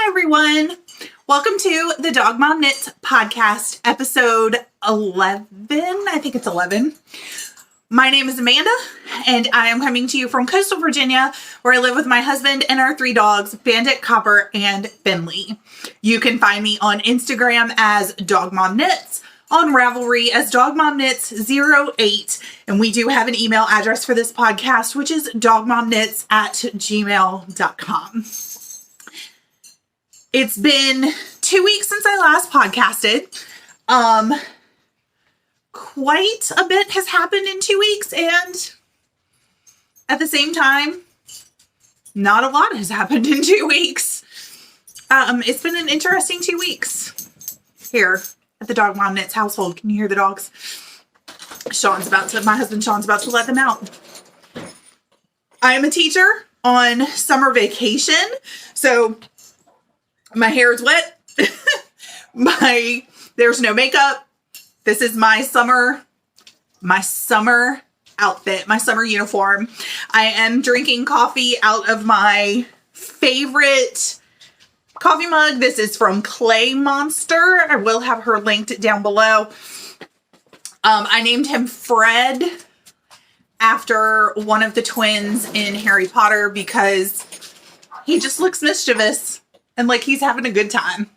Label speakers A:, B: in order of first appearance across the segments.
A: Hi, everyone. Welcome to the Dog Mom Knits podcast, episode 11. I think it's 11. My name is Amanda, and I am coming to you from coastal Virginia, where I live with my husband and our 3 dogs, Bandit, Copper, and Finley. You can find me on Instagram as Dog Mom Knits, on Ravelry as Dog Mom Knits 08, and we do have an email address for this podcast, which is dogmomknits@gmail.com. It's been 2 weeks since I last podcasted. Quite a bit has happened in 2 weeks, and at the same time, not a lot has happened in 2 weeks. It's been an interesting 2 weeks here at the Dog Mom Knits household. Can you hear the dogs? My husband Sean's about to let them out. I am a teacher on summer vacation, so my hair is wet. There's no makeup. This is my summer outfit, my summer uniform. I am drinking coffee out of my favorite coffee mug. This is from Clay Monster. I will have her linked down below. I named him Fred after one of the twins in Harry Potter because he just looks mischievous and like he's having a good time.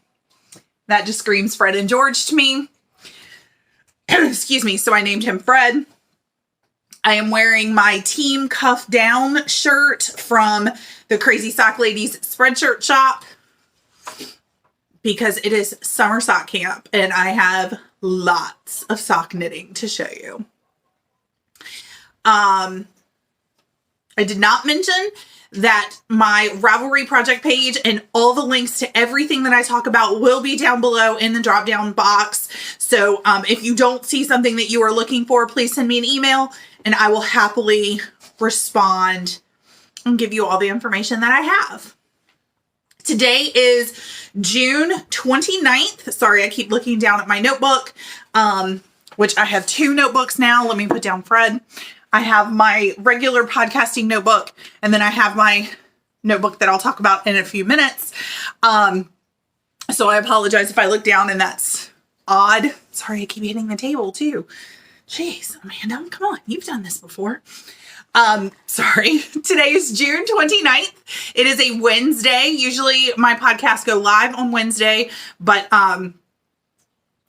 A: That just screams Fred and George to me. Excuse me. So I named him Fred. I am wearing my Team Cuff Down shirt from the Crazy Sock Ladies Spreadshirt shop because it is summer sock camp and I have lots of sock knitting to show you. I did not mention that my Ravelry project page and all the links to everything that I talk about will be down below in the drop down box. So if you don't see something that you are looking for, please send me an email and I will happily respond and give you all the information that I have. Today is June 29th. Sorry, I keep looking down at my notebook, which I have 2 notebooks now. Let me put down Fred. I have my regular podcasting notebook, and then I have my notebook that I'll talk about in a few minutes. So I apologize if I look down and that's odd. Sorry, I keep hitting the table too. Jeez, Amanda, come on. You've done this before. Sorry. Today is June 29th. It is a Wednesday. Usually my podcasts go live on Wednesday, but I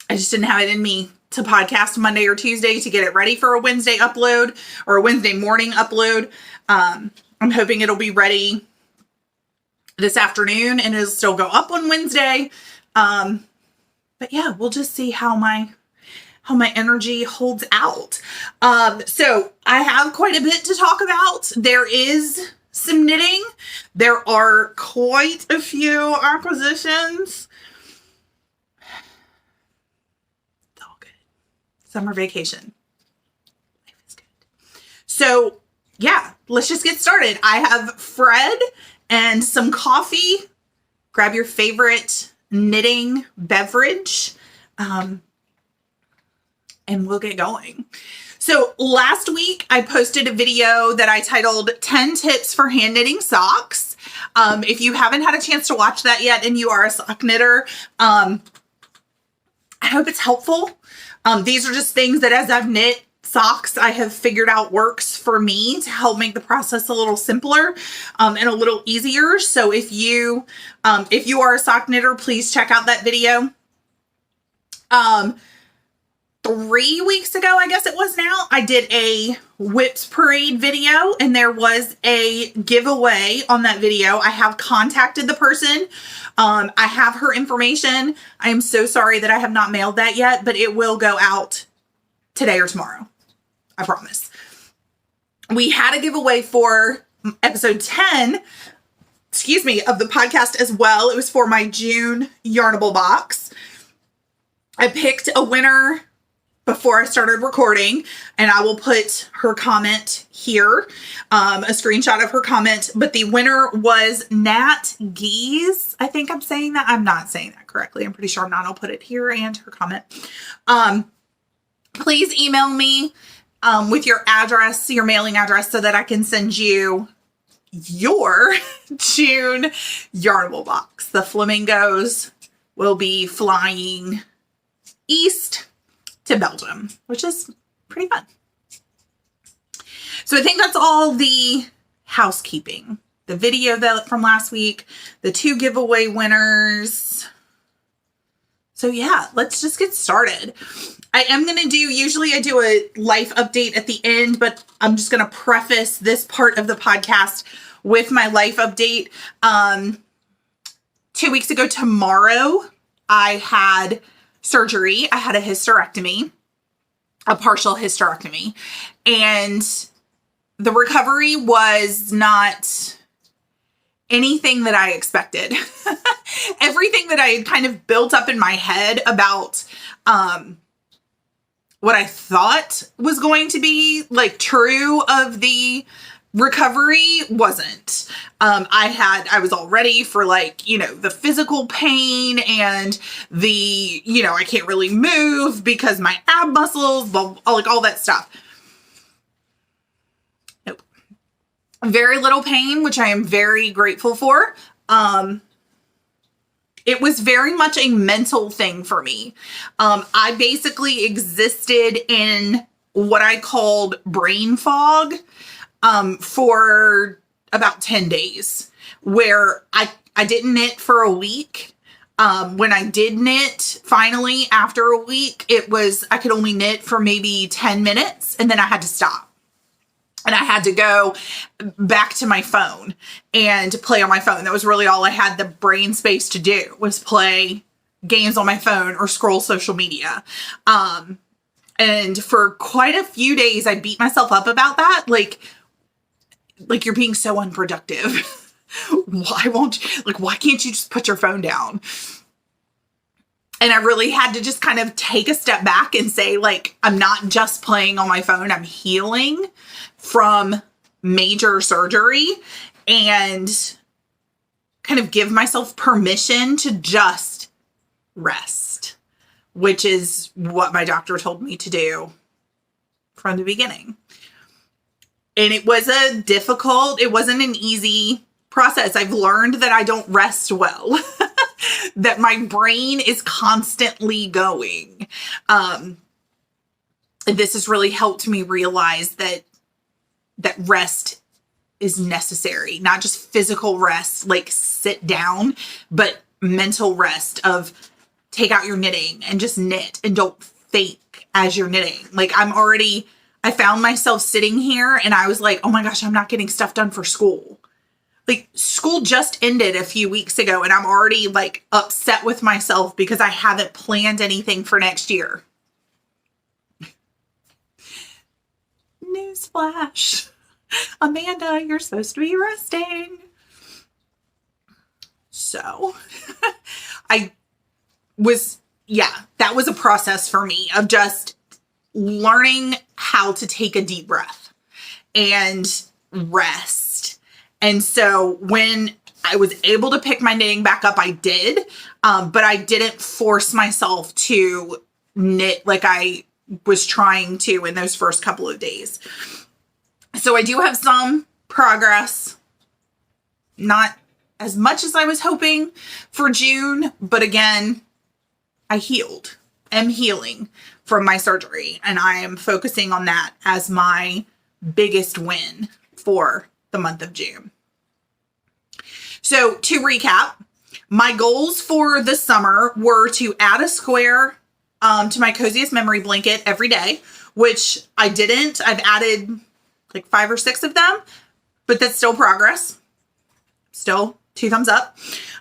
A: just didn't have it in me to podcast Monday or Tuesday to get it ready for a Wednesday upload or a Wednesday morning upload. I'm hoping it'll be ready this afternoon and it'll still go up on Wednesday. But yeah, we'll just see how my energy holds out. So I have quite a bit to talk about. There is some knitting. There are quite a few acquisitions. Summer vacation. Life is good. So yeah, let's just get started. I have Fred and some coffee. Grab your favorite knitting beverage. And we'll get going. So last week I posted a video that I titled 10 tips for hand knitting socks. If you haven't had a chance to watch that yet and you are a sock knitter, I hope it's helpful. These are just things that as I've knit socks, I have figured out works for me to help make the process a little simpler and a little easier. So if you are a sock knitter, please check out that video. 3 weeks ago, I guess it was now, I did a Whips Parade video and there was a giveaway on that video. I have contacted the person. I have her information. I am so sorry that I have not mailed that yet, but it will go out today or tomorrow. I promise. We had a giveaway for episode 10, of the podcast as well. It was for my June Yarnable box. I picked a winner before I started recording, and I will put her comment here, a screenshot of her comment, but the winner was Nat Geese. I think I'm saying that. I'm not saying that correctly. I'm pretty sure I'm not. I'll put it here and her comment. Please email me with your address, your mailing address, so that I can send you your June Yarnable box. The flamingos will be flying east to Belgium, which is pretty fun. So I think that's all the housekeeping. The video from last week, the 2 giveaway winners. So yeah, let's just get started. I am going to usually I do a life update at the end, but I'm just going to preface this part of the podcast with my life update. 2 weeks ago tomorrow, I had surgery. I had a hysterectomy, a partial hysterectomy, and the recovery was not anything that I expected. Everything that I had kind of built up in my head about what I thought was going to be like true of the recovery wasn't. I was all ready for like, the physical pain and the, I can't really move because my ab muscles, like all that stuff. Nope. Very little pain, which I am very grateful for. It was very much a mental thing for me. I basically existed in what I called brain fog for about 10 days, where I didn't knit for a week. When I did knit, finally, after a week, I could only knit for maybe 10 minutes, and then I had to stop. And I had to go back to my phone and play on my phone. That was really all I had the brain space to do, was play games on my phone or scroll social media. And for quite a few days, I beat myself up about that. Like you're being so unproductive. Why can't you just put your phone down? And I really had to just kind of take a step back and say, like, I'm not just playing on my phone. I'm healing from major surgery, and kind of give myself permission to just rest, which is what my doctor told me to do from the beginning. And it wasn't an easy process. I've learned that I don't rest well, that my brain is constantly going. This has really helped me realize that rest is necessary, not just physical rest, like sit down, but mental rest of take out your knitting and just knit and don't think as you're knitting. Like I found myself sitting here and I was like, oh my gosh, I'm not getting stuff done for school. Like school just ended a few weeks ago and I'm already like upset with myself because I haven't planned anything for next year. Newsflash. Amanda, you're supposed to be resting. So that was a process for me of just learning how to take a deep breath and rest. And so when I was able to pick my knitting back up, I did, but I didn't force myself to knit like I was trying to in those first couple of days. So I do have some progress, not as much as I was hoping for June, but again, I am healing from my surgery, and I am focusing on that as my biggest win for the month of June. So to recap, my goals for the summer were to add a square to my coziest memory blanket every day, which I didn't. I've added like 5 or 6 of them, but that's still progress. Still 2 thumbs up.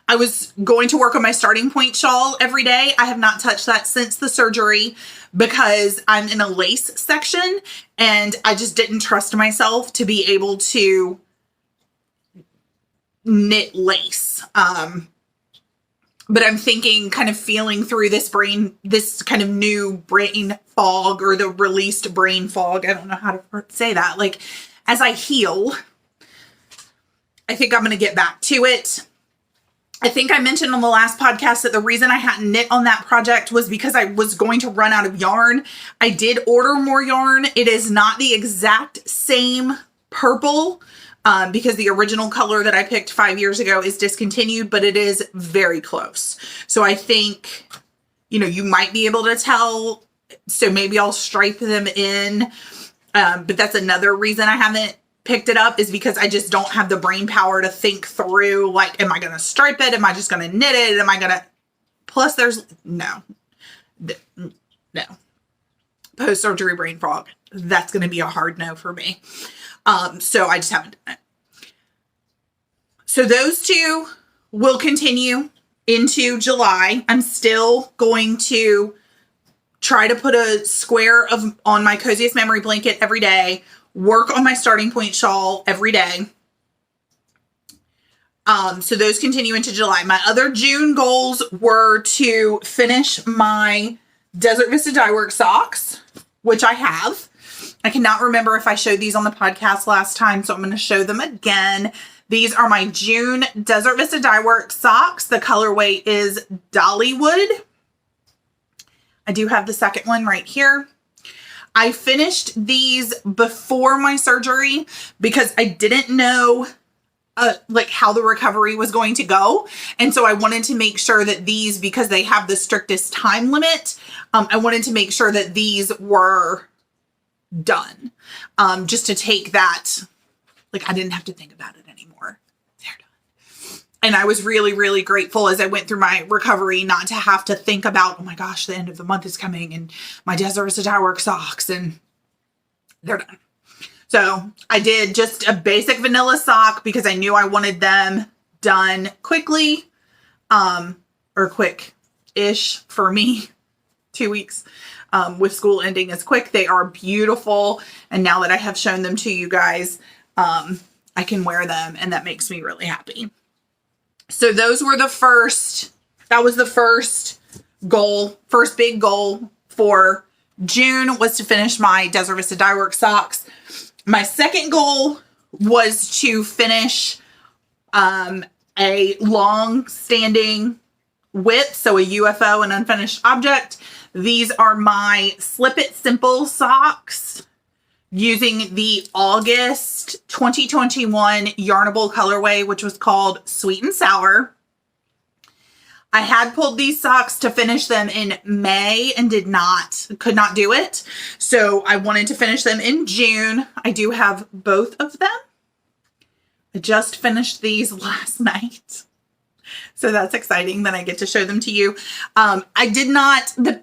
A: I was going to work on my starting point shawl every day. I have not touched that since the surgery because I'm in a lace section and I just didn't trust myself to be able to knit lace. But I'm thinking, kind of feeling through this kind of new brain fog, or the released brain fog. I don't know how to say that. Like, as I heal, I think I'm going to get back to it. I think I mentioned on the last podcast that the reason I hadn't knit on that project was because I was going to run out of yarn. I did order more yarn. It is not the exact same purple because the original color that I picked 5 years ago is discontinued, but it is very close. So I think, you know, you might be able to tell. So maybe I'll stripe them in. But that's another reason I haven't picked it up, is because I just don't have the brain power to think through, like, am I going to stripe it? Am I just going to knit it? Am I going to, plus there's no. Post-surgery brain fog. That's going to be a hard no for me. So I just haven't done it. So those two will continue into July. I'm still going to try to put a square on my Coziest Memory blanket every day, work on my starting point shawl every day. So those continue into July. My other June goals were to finish my Desert Vista Dyeworks socks, which I have. I cannot remember if I showed these on the podcast last time, so I'm going to show them again. These are my June Desert Vista Dyeworks socks. The colorway is Dollywood. I do have the second one right here. I finished these before my surgery because I didn't know like how the recovery was going to go. And so I wanted to make sure that these, because they have the strictest time limit, I wanted to make sure that these were done. Just to take that, like, I didn't have to think about it anymore. They're done. And I was really, really grateful as I went through my recovery not to have to think about, oh my gosh, the end of the month is coming and my Desert Vista Dyeworks socks, and they're done. So I did just a basic vanilla sock because I knew I wanted them done quickly, or quick-ish for me. 2 weeks with school ending is quick. They are beautiful. And now that I have shown them to you guys, I can wear them, and that makes me really happy. So those were that was the first goal, first big goal for June, was to finish my Desert Vista Dyeworks socks. My second goal was to finish a long-standing WIP, so a UFO, an unfinished object. These are my Slip It Simple socks using the August 2021 Yarnable colorway, which was called Sweet and Sour. I had pulled these socks to finish them in May and could not do it. So I wanted to finish them in June. I do have both of them. I just finished these last night. So that's exciting that I get to show them to you.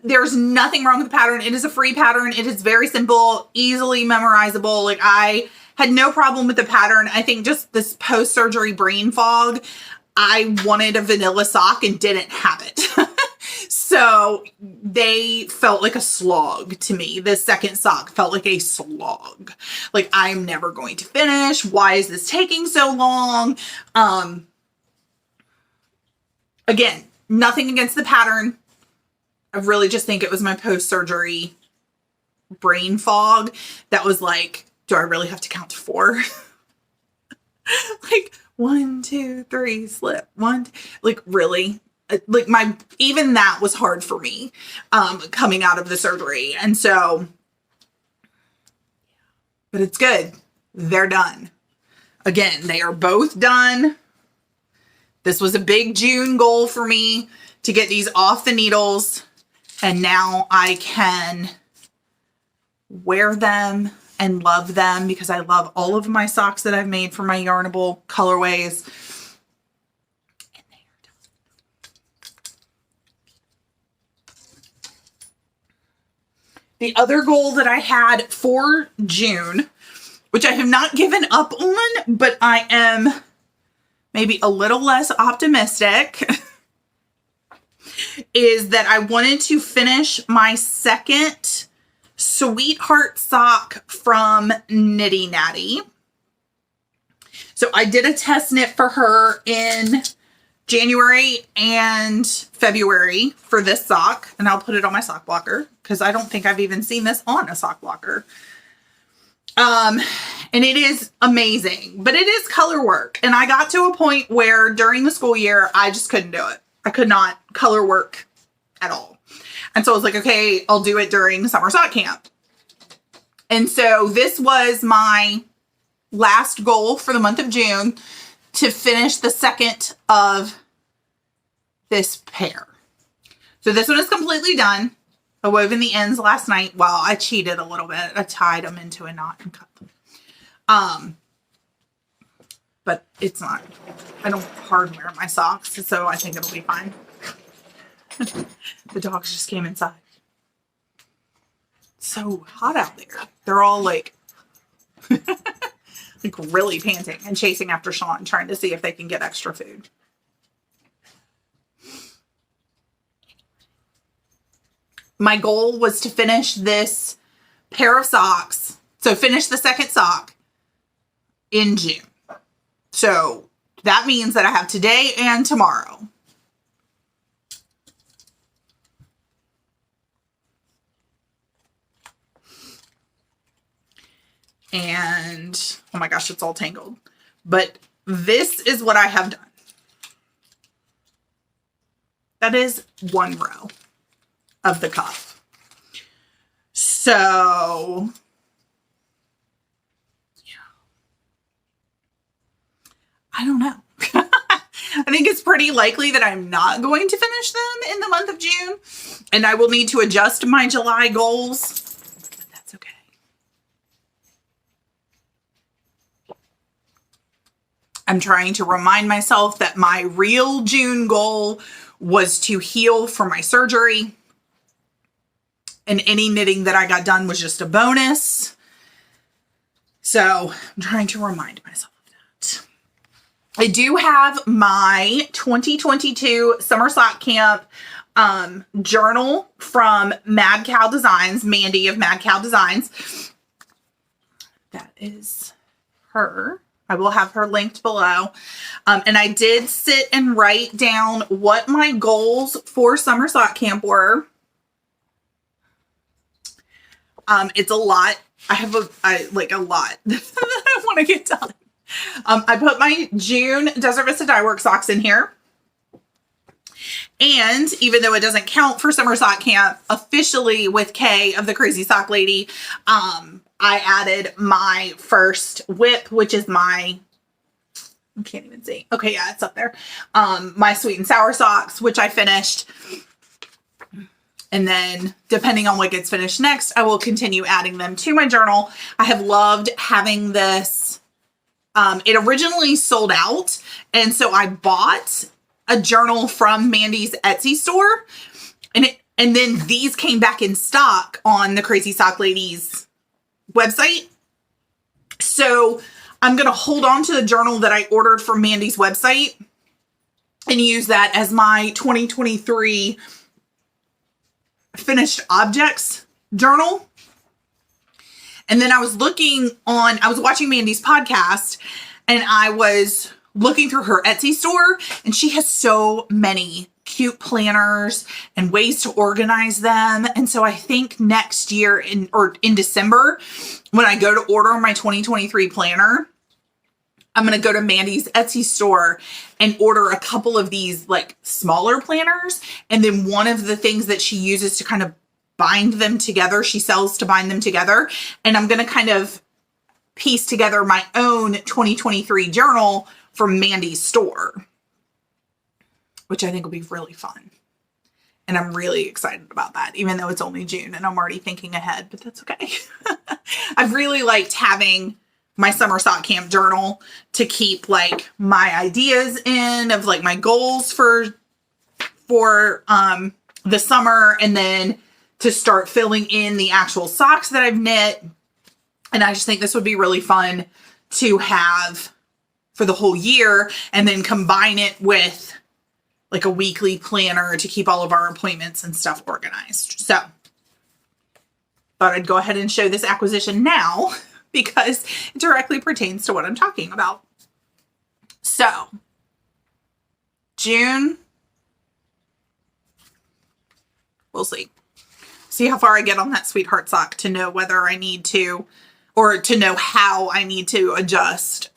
A: There's nothing wrong with the pattern. It is a free pattern. It is very simple, easily memorizable. Like, I had no problem with the pattern. I think just this post-surgery brain fog, I wanted a vanilla sock and didn't have it. So they felt like a slog to me. The second sock felt like a slog. Like, I'm never going to finish. Why is this taking so long? Again, nothing against the pattern. I really just think it was my post-surgery brain fog that was like, do I really have to count to 4? Like, 1, 2, 3, slip, 1, like, really? Like, even that was hard for me, coming out of the surgery. And so, but it's good. They're done. Again, they are both done. This was a big June goal for me to get these off the needles. And now I can wear them and love them because I love all of my socks that I've made for my Yarnable colorways. And they are done. The other goal that I had for June, which I have not given up on, but I am maybe a little less optimistic, is that I wanted to finish my second Sweetheart sock from Nitty Natty. So I did a test knit for her in January and February for this sock, and I'll put it on my sock blocker because I don't think I've even seen this on a sock blocker. And it is amazing, but it is color work. And I got to a point where during the school year, I just couldn't do it. I could not color work at all. And so I was like, okay, I'll do it during summer sock camp. And so this was my last goal for the month of June to finish the second of this pair. So this one is completely done. I wove in the ends last night. Well, I cheated a little bit. I tied them into a knot and cut them. But it's not, I don't hardware my socks, so I think it'll be fine. The dogs just came inside. It's so hot out there. They're all like, like really panting and chasing after Sean, trying to see if they can get extra food. My goal was to finish this pair of socks. So finish the second sock in June. So that means that I have today and tomorrow. And oh my gosh, it's all tangled. But this is what I have done. That is one row of the cuff. So yeah, I don't know. I think it's pretty likely that I'm not going to finish them in the month of June, and I will need to adjust my July goals, but that's okay. I'm trying to remind myself that my real June goal was to heal from my surgery. And any knitting that I got done was just a bonus. So I'm trying to remind myself of that. I do have my 2022 Summer Sock Camp journal from Mad Cow Designs, Mandy of Mad Cow Designs. That is her. I will have her linked below. And I did sit and write down what my goals for Summer Sock Camp were. It's a lot. I have a lot that I want to get done. I put my June Desert Vista Dyeworks socks in here. And even though it doesn't count for Summer Sock Camp, officially with Kay of the Crazy Sock Lady, I added my first whip, which is my, I can't even see. Okay, yeah, it's up there. My sweet and sour socks, which I finished. And then depending on what gets finished next, I will continue adding them to my journal. I have loved having this. It originally sold out. And so I bought a journal from Mandy's Etsy store. And then these came back in stock on the Crazy Sock Lady's website. So I'm going to hold on to the journal that I ordered from Mandy's website and use that as my 2023 finished objects journal. And then I was watching Mandy's podcast, and I was looking through her Etsy store, and she has so many cute planners and ways to organize them. And so I think next year in December, when I go to order my 2023 planner, I'm going to go to Mandy's Etsy store and order a couple of these like smaller planners. And then one of the things that she uses to kind of bind them together, she sells to bind them together. And I'm going to kind of piece together my own 2023 journal from Mandy's store, which I think will be really fun. And I'm really excited about that, even though it's only June and I'm already thinking ahead, but that's okay. I've really liked having my Summer Sock Camp journal to keep like my ideas in of like my goals for the summer, and then to start filling in the actual socks that I've knit. And I just think this would be really fun to have for the whole year, and then combine it with like a weekly planner to keep all of our appointments and stuff organized. So thought I'd go ahead and show this acquisition now because it directly pertains to what I'm talking about. So June, we'll see how far I get on that sweetheart sock to know whether I need to, or to know how I need to adjust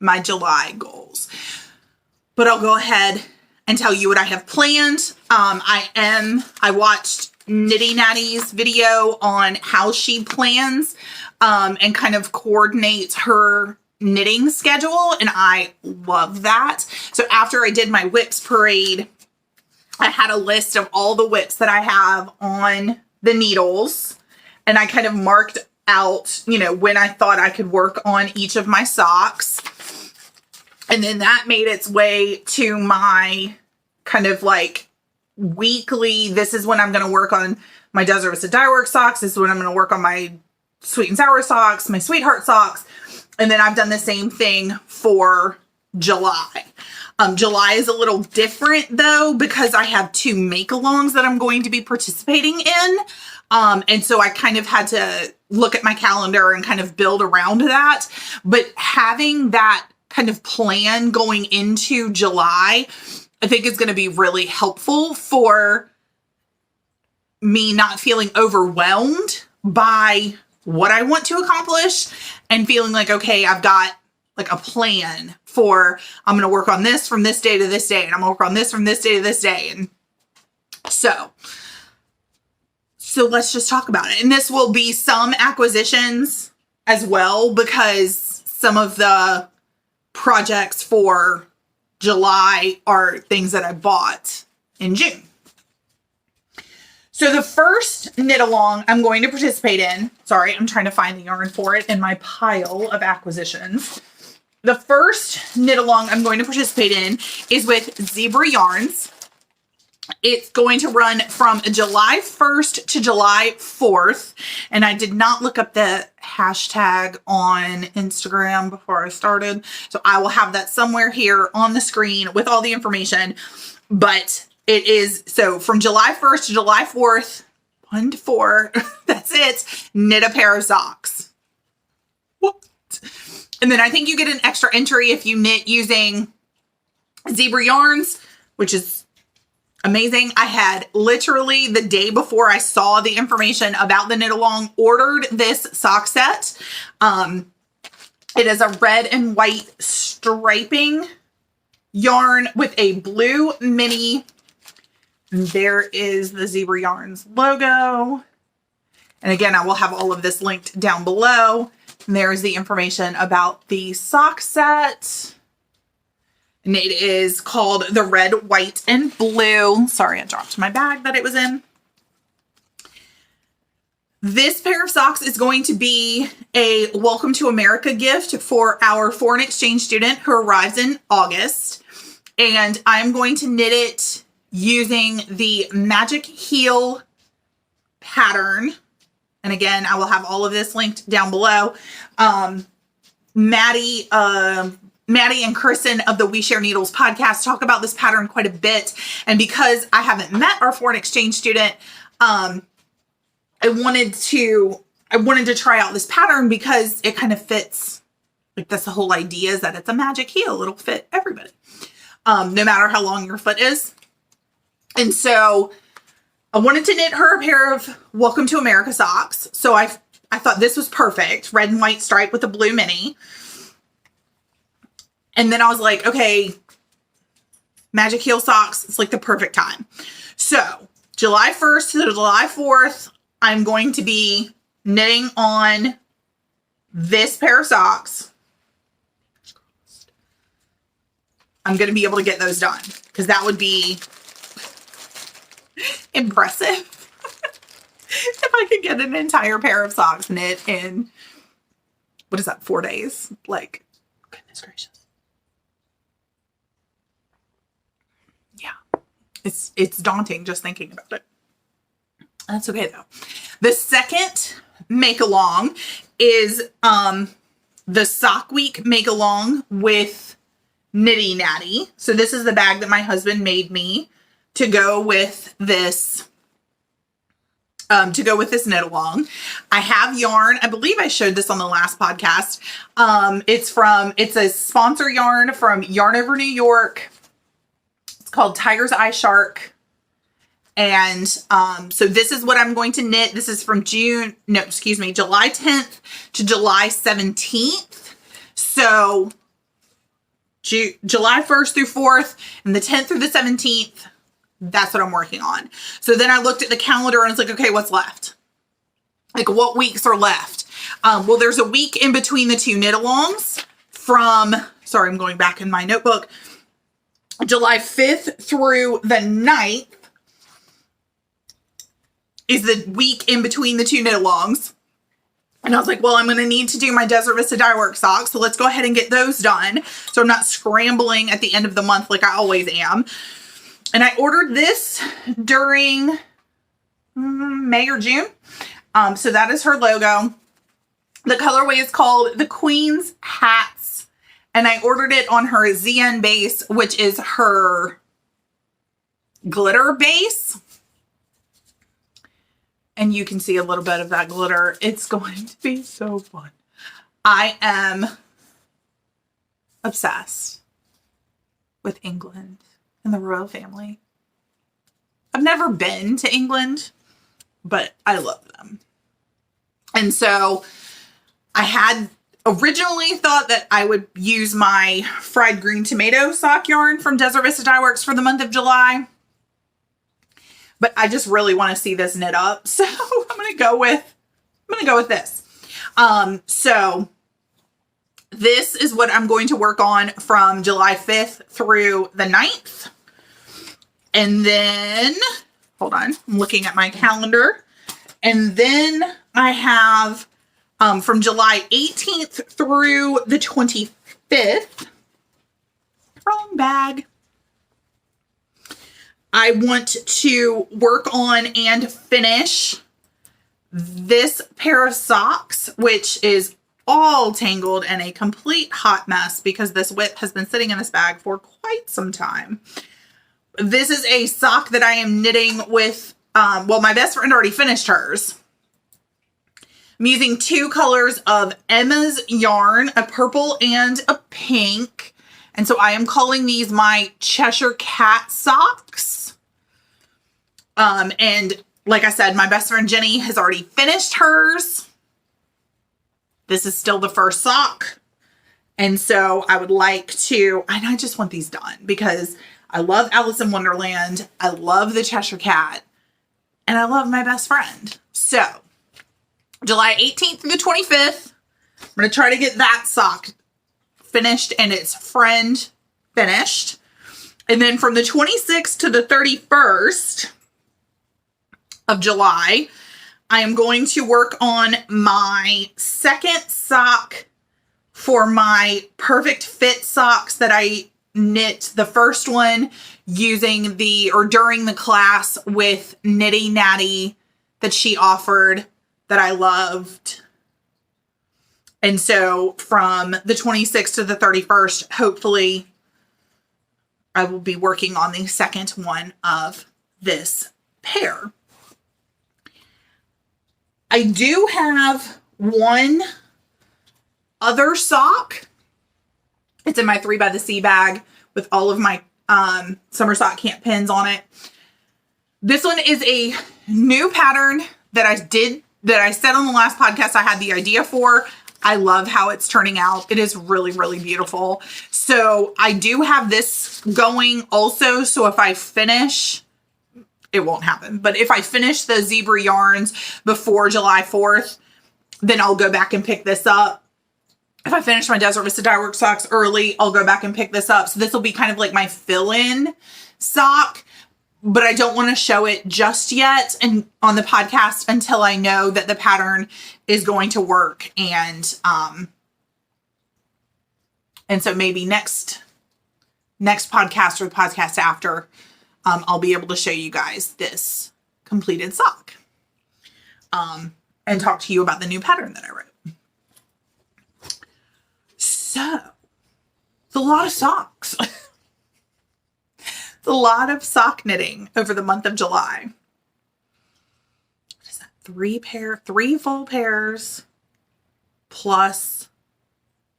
A: my July goals. But I'll go ahead and tell you what I have planned. I watched Knitty Natty's video on how she plans and kind of coordinates her knitting schedule. And I love that. So after I did my whips parade, I had a list of all the whips that I have on the needles. And I kind of marked out, you know, when I thought I could work on each of my socks. And then that made its way to my kind of like weekly, this is when I'm going to work on my Desert Vista Dyeworks socks. This is when I'm going to work on my Sweet and Sour socks, my Sweetheart socks. And then I've done the same thing for July. July is a little different though, because I have 2 make-alongs that I'm going to be participating in. And so I kind of had to look at my calendar and kind of build around that. But having that kind of plan going into July, I think is going to be really helpful for me not feeling overwhelmed by what I want to accomplish and feeling like, okay, I've got like a plan for, I'm going to work on this from this day to this day, and I'm going to work on this from this day to this day. And so let's just talk about it. And this will be some acquisitions as well, because some of the projects for July are things that I bought in June. So the first knit along I'm going to participate in, sorry, I'm trying to find the yarn for it in my pile of acquisitions. The first knit along I'm going to participate in is with Zebra Yarns. It's going to run from July 1st to July 4th. And I did not look up the hashtag on Instagram before I started. So I will have that somewhere here on the screen with all the information. But it is, so from July 1st to July 4th, 1 to 4, that's it, knit a pair of socks. What? And then I think you get an extra entry if you knit using Zebra Yarns, which is amazing. I had literally the day before I saw the information about the knit along ordered this sock set. It is a red and white striping yarn with a blue mini. There is the Zebra Yarns logo. And again, I will have all of this linked down below. And there's the information about the sock set. And it is called the red, white, and blue. Sorry, I dropped my bag that it was in. This pair of socks is going to be a Welcome to America gift for our foreign exchange student who arrives in August. And I'm going to knit it using the Magic Heel pattern. And again, I will have all of this linked down below. Maddie and Kristen of the We Share Needles podcast talk about this pattern quite a bit. And because I haven't met our foreign exchange student, I wanted to try out this pattern because it kind of fits, like that's the whole idea, is that it's a magic heel. It'll fit everybody, no matter how long your foot is. And so I wanted to knit her a pair of Welcome to America socks. So I thought this was perfect. Red and white stripe with a blue mini. And then I was like, okay, magic heel socks, it's like the perfect time. So July 1st to July 4th, I'm going to be knitting on this pair of socks. I'm going to be able to get those done because that would be impressive. If I could get an entire pair of socks knit in, what is that, 4 days? Like, goodness gracious. Yeah, it's daunting just thinking about it. That's okay though. The second make along is the Sock Week make along with Nitty Natty. So this is the bag that my husband made me to go with this knit along. I have yarn. I believe I showed this on the last podcast. It's a sponsor yarn from Yarn Over New York. It's called Tiger's Eye Shark. And so this is what I'm going to knit. This is from July 10th to July 17th. So July 1st through 4th and the 10th through the 17th, that's what I'm working on. So then I looked at the calendar and I was like, okay, what's left? Like what weeks are left? Well, there's a week in between the two knit-alongs from, sorry, I'm going back in my notebook, July 5th through the 9th is the week in between the two knit-alongs. And I was like, well, I'm going to need to do my Desert Vista Dyeworks socks. So let's go ahead and get those done. So I'm not scrambling at the end of the month like I always am. And I ordered this during May or June. So that is her logo. The colorway is called the Queen's Hats. And I ordered it on her ZN base, which is her glitter base. And you can see a little bit of that glitter. It's going to be so fun. I am obsessed with England and the royal family. I've never been to England, but I love them. And so I had originally thought that I would use my fried green tomato sock yarn from Desert Vista Dyeworks for the month of July. But I just really want to see this knit up. So I'm going to go with this. So this is what I'm going to work on from July 5th through the 9th. And then, hold on, I'm looking at my calendar. And then I have from July 18th through the 25th. Wrong bag. I want to work on and finish this pair of socks, which is all tangled and a complete hot mess because this whip has been sitting in this bag for quite some time. This is a sock that I am knitting with, well, my best friend already finished hers. I'm using two colors of Emma's yarn, a purple and a pink. And so I am calling these my Cheshire Cat socks. And like I said, my best friend Jenny has already finished hers. This is still the first sock. And so I would like to, and I just want these done because I love Alice in Wonderland. I love the Cheshire Cat and I love my best friend. So July 18th through the 25th, I'm going to try to get that sock finished and its friend finished. And then from the 26th to the 31st of July, I am going to work on my second sock for my perfect fit socks that I knit the first one using during the class with Nitty Natty that she offered that I loved. And so from the 26th to the 31st, hopefully I will be working on the second one of this pair. I do have one other sock. It's in my 3 by the Sea bag with all of my summer sock camp pins on it. This one is a new pattern that I said on the last podcast I had the idea for. I love how it's turning out. It is really, really beautiful. So I do have this going also. So if I finish, it won't happen. But if I finish the zebra yarns before July 4th, then I'll go back and pick this up. If I finish my Desert Vista Dyeworks socks early, I'll go back and pick this up. So this will be kind of like my fill-in sock. But I don't want to show it just yet and on the podcast until I know that the pattern is going to work. And so maybe next podcast or the podcast after, I'll be able to show you guys this completed sock and talk to you about the new pattern that I wrote. So it's a lot of socks. It's a lot of sock knitting over the month of July. What is that? 3 full pairs plus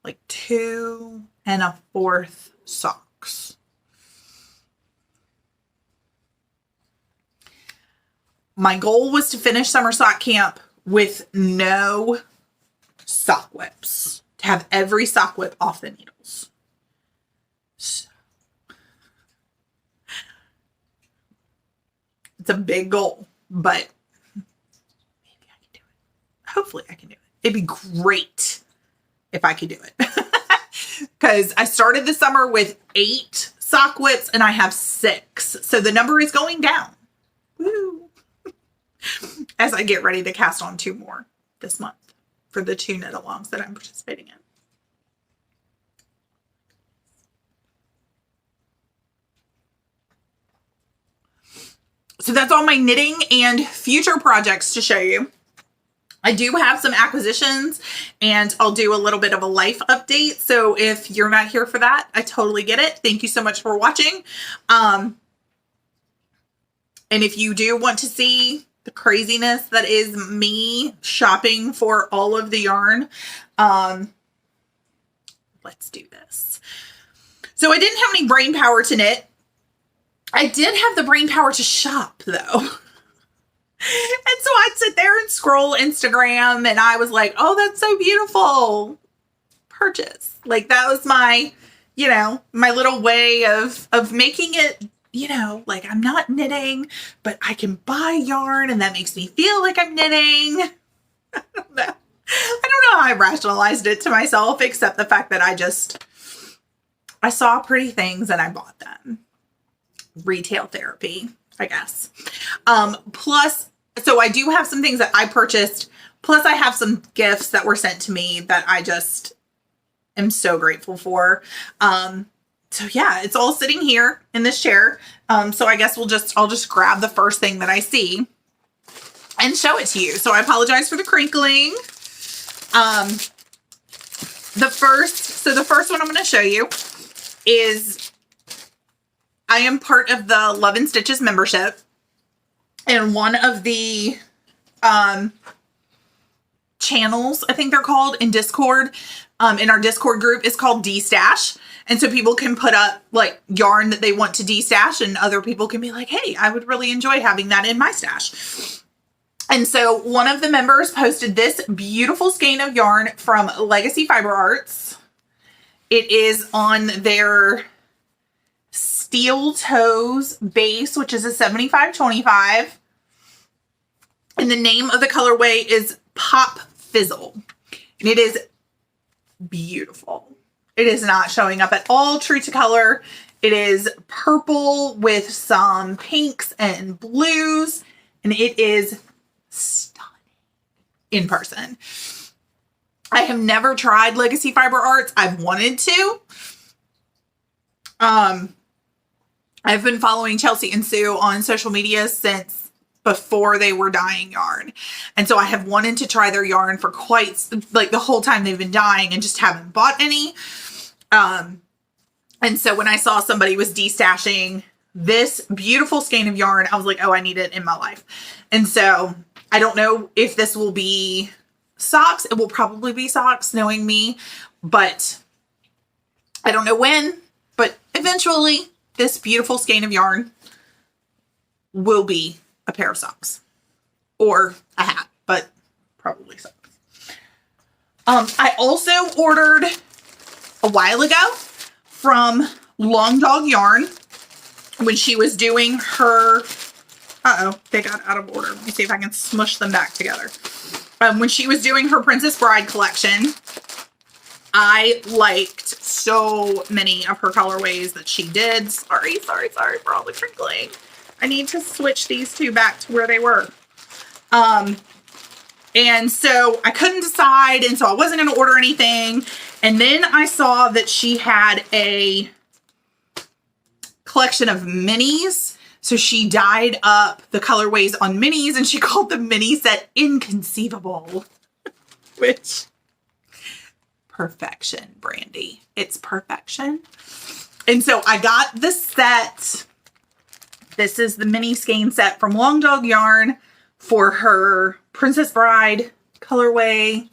A: like 2 1/4 socks. My goal was to finish summer sock camp with no sock whips, to have every sock whip off the needles. So, it's a big goal, but maybe I can do it. Hopefully I can do it. It'd be great if I could do it. Because I started the summer with 8 sock whips and I have 6. So the number is going down. Woo. As I get ready to cast on 2 more this month for the 2 knit alongs that I'm participating in. So that's all my knitting and future projects to show you. I do have some acquisitions and I'll do a little bit of a life update. So if you're not here for that, I totally get it. Thank you so much for watching. And if you do want to see the craziness that is me shopping for all of the yarn, let's do this. So I didn't have any brain power to knit. I did have the brain power to shop though. And so I'd sit there and scroll Instagram and I was like, oh, that's so beautiful. Purchase. Like that was my, you know, my little way of making it, you know, like I'm not knitting, but I can buy yarn and that makes me feel like I'm knitting. I don't know how I rationalized it to myself, except the fact that I saw pretty things and I bought them. Retail therapy, I guess. Plus, so I do have some things that I purchased. Plus I have some gifts that were sent to me that I just am so grateful for. So yeah, it's all sitting here in this chair. So I guess I'll just grab the first thing that I see and show it to you. So I apologize for the crinkling. The first one I'm going to show you is I am part of the Love and Stitches membership. And one of the channels, I think they're called, in Discord, in our Discord group is called D-Stash. And so people can put up like yarn that they want to de-stash and other people can be like, hey, I would really enjoy having that in my stash. And so one of the members posted this beautiful skein of yarn from Legacy Fiber Arts. It is on their Steel Toes base, which is a 75/25. And the name of the colorway is Pop Fizzle. And it is beautiful. It is not showing up at all true to color. It is purple with some pinks and blues. And it is stunning in person. I have never tried Legacy Fiber Arts. I've wanted to. I've been following Chelsea and Sue on social media since before they were dyeing yarn. And so I have wanted to try their yarn for like the whole time they've been dyeing and just haven't bought any. And so when I saw somebody was de-stashing this beautiful skein of yarn, I was like, oh, I need it in my life. And so I don't know if this will be socks. It will probably be socks, knowing me, but I don't know when, but eventually this beautiful skein of yarn will be a pair of socks or a hat, but probably socks. I also ordered a while ago from Long Dog Yarn when she was doing her, they got out of order. Let me see if I can smush them back together. When she was doing her Princess Bride collection, I liked so many of her colorways that she did. Sorry for all the crinkling. I need to switch these two back to where they were. And so I couldn't decide, and so I wasn't going to order anything. And then I saw that she had a collection of minis. So she dyed up the colorways on minis, and she called the mini set Inconceivable, which, perfection, Brandy. It's perfection. And so I got the set. This is the mini skein set from Long Dog Yarn for her Princess Bride colorway.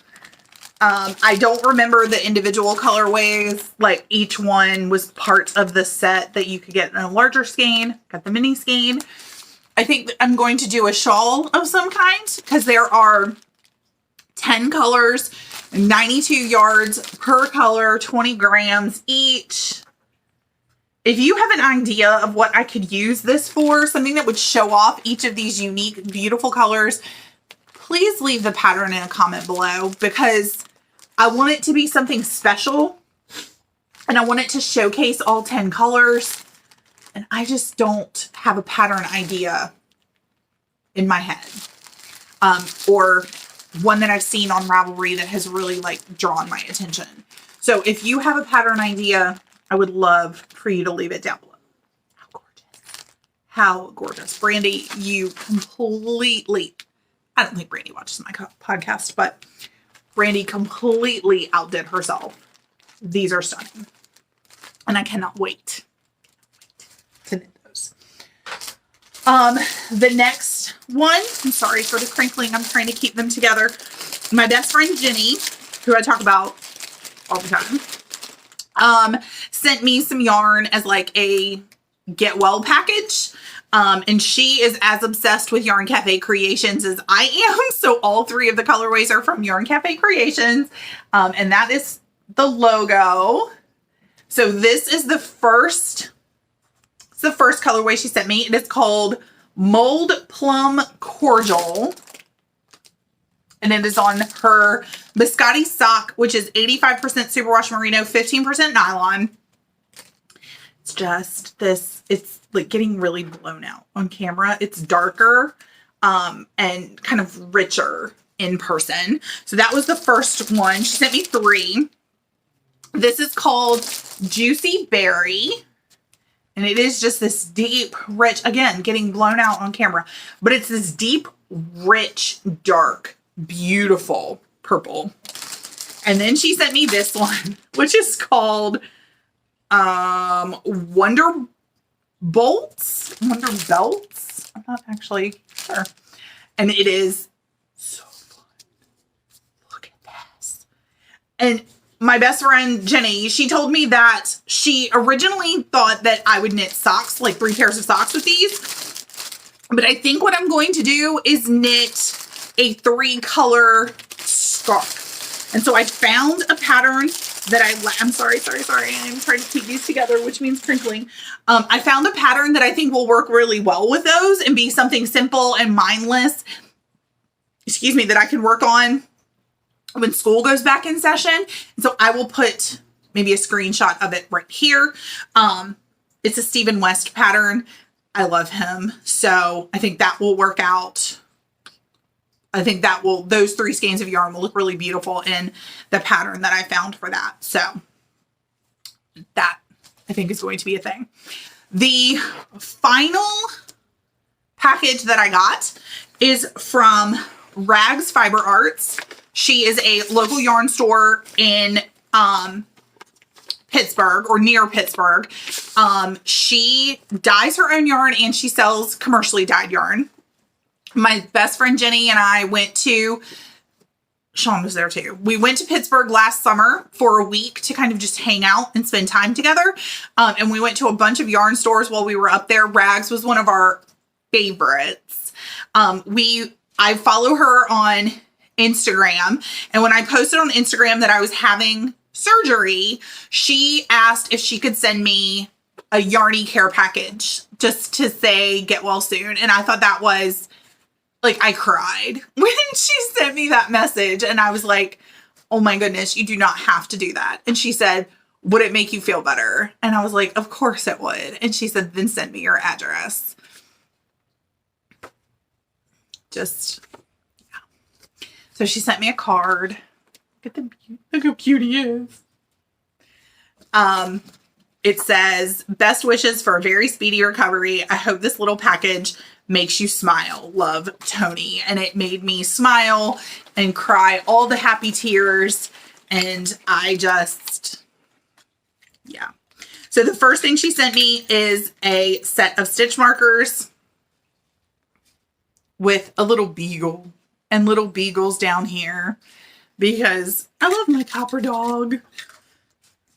A: I don't remember the individual colorways. Like each one was part of the set that you could get in a larger skein. Got the mini skein. I think I'm going to do a shawl of some kind because there are 10 colors, 92 yards per color, 20 grams each. If you have an idea of what I could use this for, something that would show off each of these unique, beautiful colors, please leave the pattern in a comment below, because I want it to be something special and I want it to showcase all 10 colors. And I just don't have a pattern idea in my head, or one that I've seen on Ravelry that has really like drawn my attention. So if you have a pattern idea, I would love for you to leave it down below. How gorgeous. How gorgeous. Brandy, you completely, I don't think Brandy watches my podcast, but Brandy completely outdid herself. These are stunning. And I cannot wait to knit those. The next one, I'm sorry for the crinkling. I'm trying to keep them together. My best friend, Jenny, who I talk about all the time, sent me some yarn as like a get well package. And she is as obsessed with Yarn Cafe Creations as I am. So all 3 of the colorways are from Yarn Cafe Creations. And that is the logo. So this is the first, it's the first colorway she sent me. It is called Mold Plum Cordial. And it is on her biscotti sock, which is 85% superwash merino, 15% nylon. It's just this, it's like getting really blown out on camera. It's darker and kind of richer in person. So that was the first one. She sent me 3. This is called Juicy Berry. And it is just this deep, rich, again, getting blown out on camera. But it's this deep, rich, dark, beautiful purple. And then she sent me this one, which is called Wonder Belts. I'm not actually sure. And it is so fun. Look at this. And my best friend, Jenny, she told me that she originally thought that I would knit socks, like 3 pairs of socks with these. But I think what I'm going to do is knit a 3-color scarf. And so I found a pattern that I'm sorry. I'm trying to keep these together, which means crinkling. I found a pattern that I think will work really well with those and be something simple and mindless, excuse me, that I can work on when school goes back in session. And so I will put maybe a screenshot of it right here. It's a Stephen West pattern. I love him. So I think that will work out. I think that will, those 3 skeins of yarn will look really beautiful in the pattern that I found for that. So that I think is going to be a thing. The final package that I got is from Rags Fiber Arts. She is a local yarn store in Pittsburgh, or near Pittsburgh. She dyes her own yarn and she sells commercially dyed yarn. My best friend Jenny and I went to, Sean was there too. We went to Pittsburgh last summer for a week to kind of just hang out and spend time together. And we went to a bunch of yarn stores while we were up there. Rags was one of our favorites. I follow her on Instagram. And when I posted on Instagram that I was having surgery, she asked if she could send me a Yarny care package just to say, get well soon. And I thought that was like, I cried when she sent me that message. And I was like, oh my goodness, you do not have to do that. And she said, would it make you feel better? And I was like, of course it would. And she said, then send me your address. Just, yeah. So she sent me a card. Look how cute he is. It says, best wishes for a very speedy recovery. I hope this little package makes you smile. Love, Tony. And it made me smile and cry all the happy tears. And I just, yeah. So the first thing she sent me is a set of stitch markers with a little beagle and little beagles down here because I love my copper dog.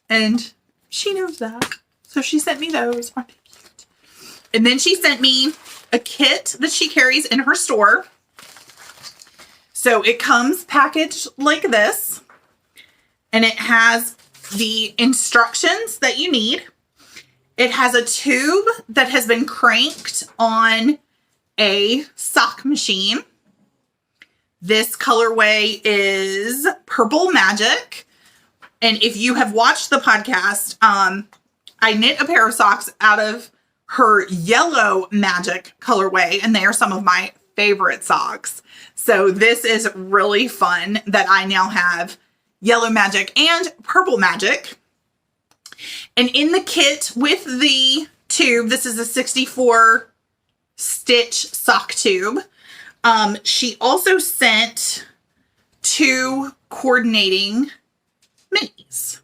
A: And she knows that. So she sent me those. Aren't they cute? And then she sent me a kit that she carries in her store. So it comes packaged like this. And it has the instructions that you need. It has a tube that has been cranked on a sock machine. This colorway is Purple Magic. And if you have watched the podcast, I knit a pair of socks out of her Yellow Magic colorway, and they are some of my favorite socks. So this is really fun that I now have Yellow Magic and Purple Magic. And in the kit with the tube, this is a 64 stitch sock tube. She also sent 2 coordinating minis.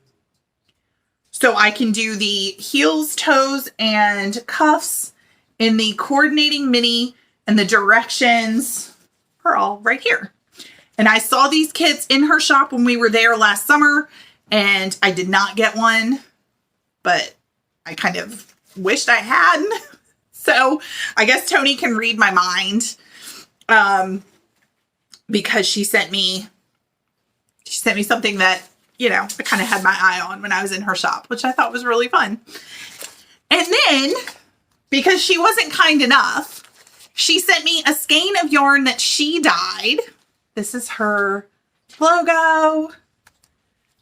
A: So I can do the heels, toes, and cuffs in the coordinating mini, and the directions are all right here. And I saw these kits in her shop when we were there last summer, and I did not get one, but I kind of wished I had. So I guess Tony can read my mind, because she sent me something that, you know, I kind of had my eye on when I was in her shop, which I thought was really fun. And then, because she wasn't kind enough, she sent me a skein of yarn that she dyed. This is her logo.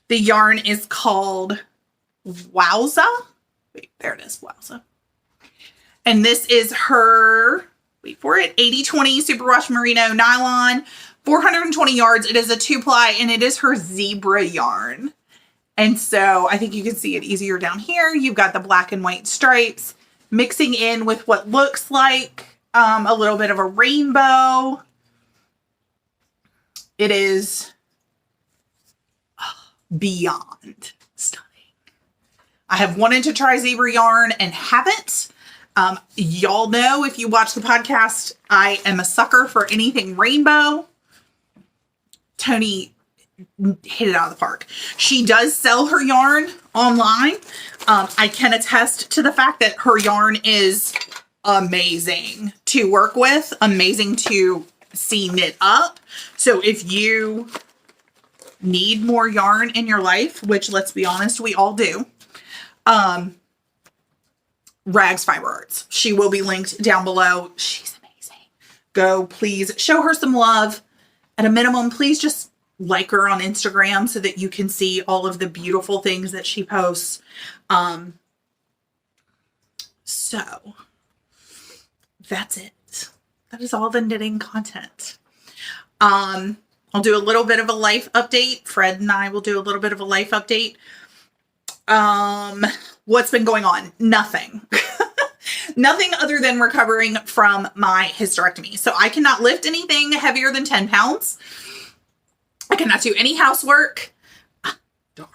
A: The yarn is called Wowza. Wait, there it is, Wowza. And this is her, wait for it, 80/20 Superwash Merino Nylon, 420 yards. It is a 2-ply, and it is her zebra yarn. And so I think you can see it easier down here. You've got the black and white stripes mixing in with what looks like a little bit of a rainbow. It is beyond stunning. I have wanted to try zebra yarn and haven't. Y'all know, if you watch the podcast, I am a sucker for anything rainbow. Tony hit it out of the park. She does sell her yarn online. I can attest to the fact that her yarn is amazing to work with, amazing to see knit up. So if you need more yarn in your life, which, let's be honest, we all do, Rags Fiber Arts. She will be linked down below. She's amazing. Go, please show her some love. At a minimum, please just like her on Instagram so that you can see all of the beautiful things that she posts. So that's it. That is all the knitting content. I'll do a little bit of a life update. Fred and I will do a little bit of a life update. What's been going on? Nothing. Nothing other than recovering from my hysterectomy. So I cannot lift anything heavier than 10 pounds. I cannot do any housework. Darn.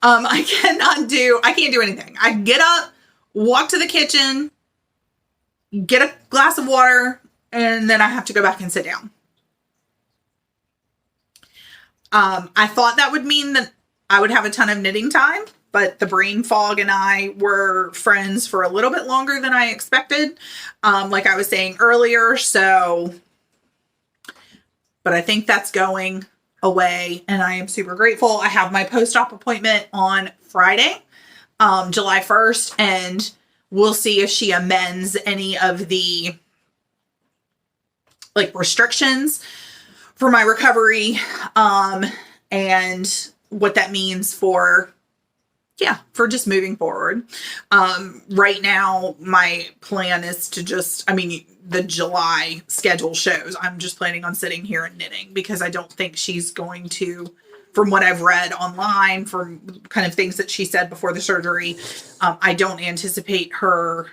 A: I can't do anything. I get up, walk to the kitchen, get a glass of water, and then I have to go back and sit down. I thought that would mean that I would have a ton of knitting time, but the brain fog and I were friends for a little bit longer than I expected, like I was saying earlier. So, but I think that's going away, and I am super grateful. I have my post-op appointment on Friday, July 1st, and we'll see if she amends any of the restrictions for my recovery, and what that means for just moving forward. Right now, my plan is to the July schedule shows I'm just planning on sitting here and knitting, because I don't think she's going to, from what I've read online, from kind of things that she said before the surgery, I don't anticipate her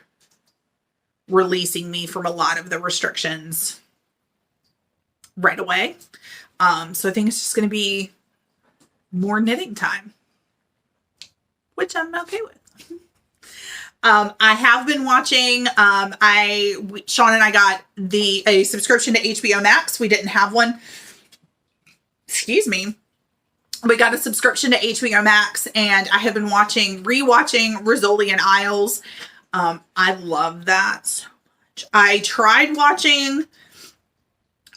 A: releasing me from a lot of the restrictions right away. So I think it's just going to be more knitting time, which I'm okay with. I have been watching, Sean and I got a subscription to HBO Max. We didn't have one. Excuse me. We got a subscription to HBO Max, and I have been rewatching Rizzoli and Isles. I love that so much. I tried watching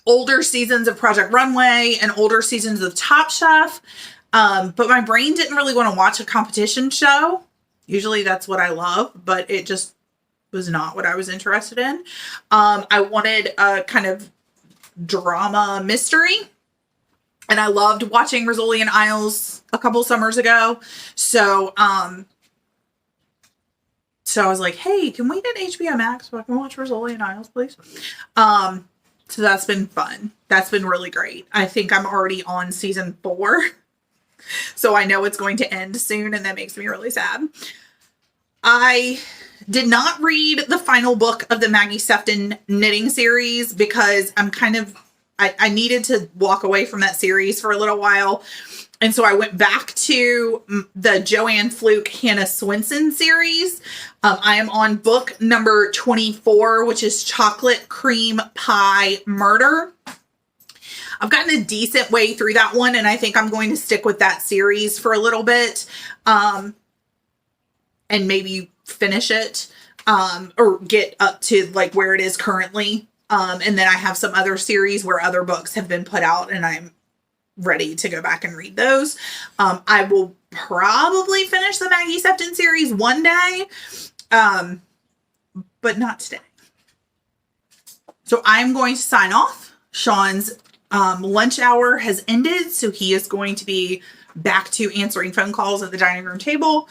A: older seasons of Project Runway and older seasons of Top Chef, but my brain didn't really want to watch a competition show. Usually that's what I love, but it just was not what I was interested in. I wanted a kind of drama mystery. And I loved watching Rizzoli and Isles a couple summers ago. So, so I was like, hey, can we get HBO Max so I can watch Rizzoli and Isles, please? So that's been fun. That's been really great. I think I'm already on season 4. So I know it's going to end soon, and that makes me really sad. I did not read the final book of the Maggie Sefton knitting series because I needed to walk away from that series for a little while. And so I went back to the Joanne Fluke, Hannah Swenson series. I am on book number 24, which is Chocolate Cream Pie Murder. I've gotten a decent way through that one, and I think I'm going to stick with that series for a little bit, and maybe finish it, or get up to like where it is currently. And then I have some other series where other books have been put out, and I'm ready to go back and read those. I will probably finish the Maggie Sefton series one day, but not today. So I'm going to sign off. Sean's lunch hour has ended, so he is going to be back to answering phone calls at the dining room table.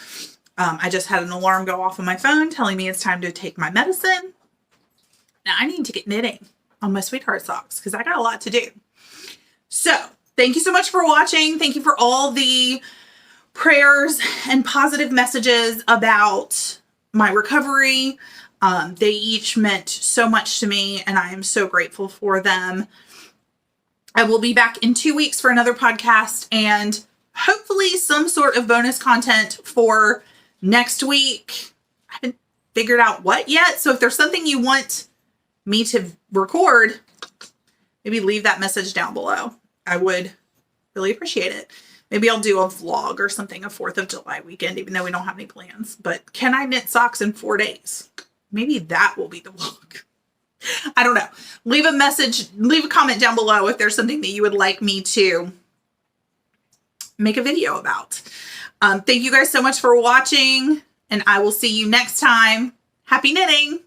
A: I just had an alarm go off on my phone telling me it's time to take my medicine. Now I need to get knitting on my sweetheart socks because I got a lot to do. So thank you so much for watching. Thank you for all the prayers and positive messages about my recovery. They each meant so much to me, and I am so grateful for them. I will be back in 2 weeks for another podcast and hopefully some sort of bonus content for next week. I haven't figured out what yet. So if there's something you want me to record, maybe leave that message down below. I would really appreciate it. Maybe I'll do a vlog or something, a 4th of July weekend, even though we don't have any plans. But can I knit socks in 4 days? Maybe that will be the vlog. I don't know. Leave a message, leave a comment down below if there's something that you would like me to make a video about. Thank you guys so much for watching, and I will see you next time. Happy knitting!